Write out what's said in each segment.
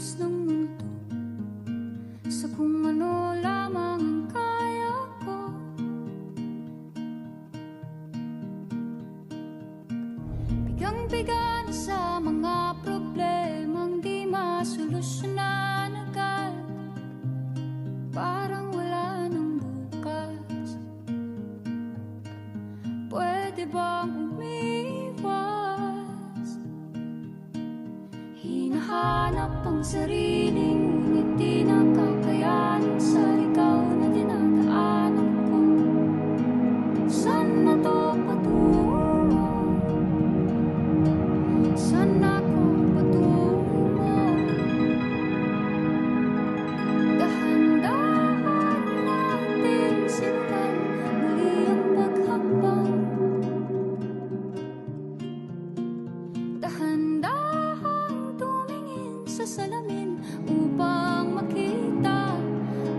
kilos ng mundo sa kung ano lamang ang kaya ko. Bigang-biga na sa mga problemang di masolusyonan agad, parang wala nang bukas. Pwede bang umiwas? Hinahanap ang sariling ngunit di nakakayanan sa ikaw na dinadaanan ko. Saan na to patungo? Saan ako patungo? Dahan-dahan natin simulan muli ang paghakbang. Dahan-dahan tumingin sa salamin upang makita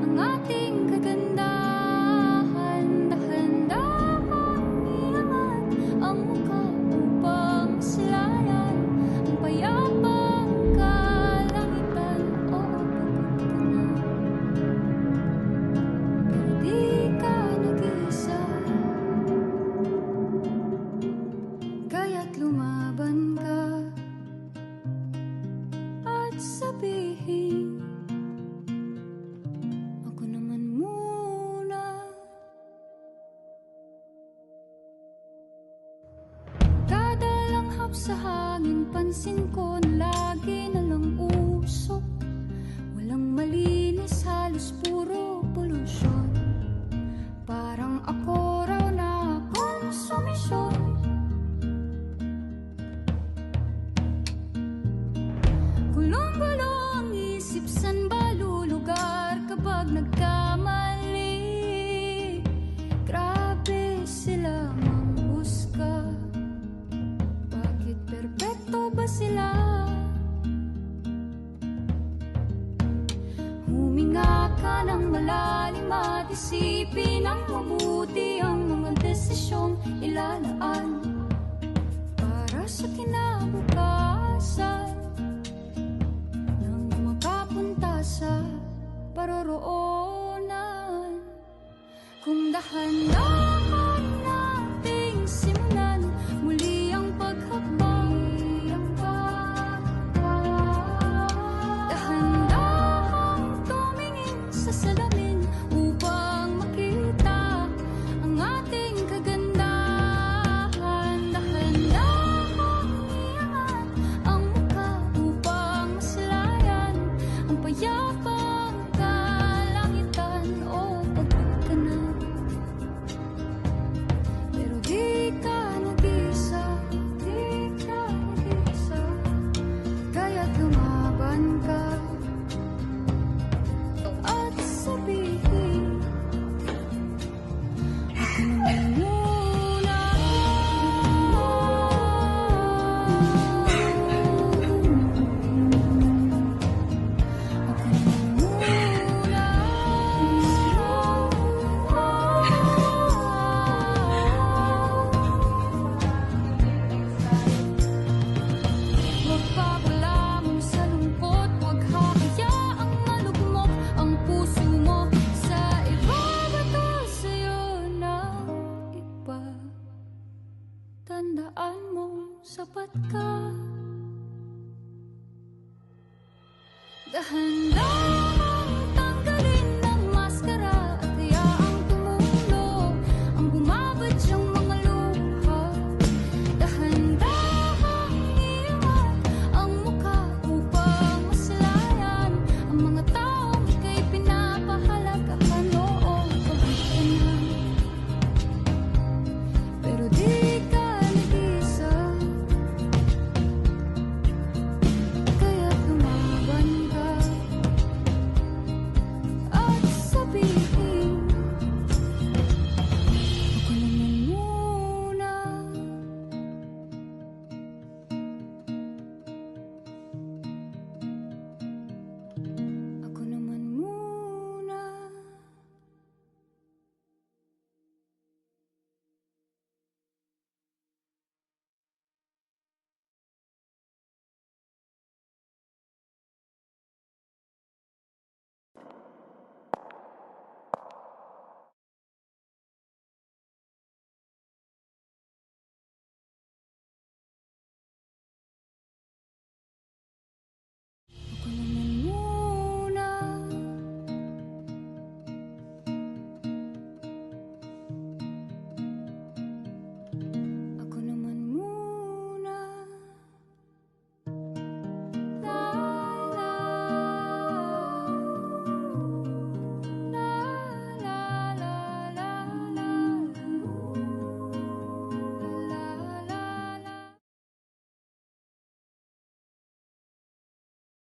ang ating kagandahan. Dahan-dahan iangat ang mukha upang silayan ang payapang kalangitan. Oo, pagod ka na, pero di ka nag-iisa. Kaya't lumaban ka at sabihin, ako naman muna. Kada langhap sa hangin, pansin ko na lagi na lang usok. Walang malinis, halos puro polusyon. Parang ako raw na konsumisyon. Gulong-gulo ang isip, san ba lulugar kapag nagkamali? Grabe sila manghusga. Bakit perpekto ba sila? Huminga ka ng malalim at isipin ang mabuti ang mga desisyong ilalaan para sa kinabukasan nang makapunta sa paroroonan. Kung dahan-dahan nating simulan muli ang paghakbang. Dahan-dahan tumingin sa salamin upang makita ang ating kagandahan. Dahan-dahan iangat ang mukha upang masilayan ang payapang kalangitan. O pagod ka na, pero di ka nag-isa. Di ka nag-isa. Kaya't lumaban ka at sabihin, ako naman muna. Ako naman muna. Magpapalamon sa lungkot, huwag hahayaang malugmok ang puso mo sa iba. Bato sa'yo ng iba. Tandaan mo, sapat ka. Dahan-dahan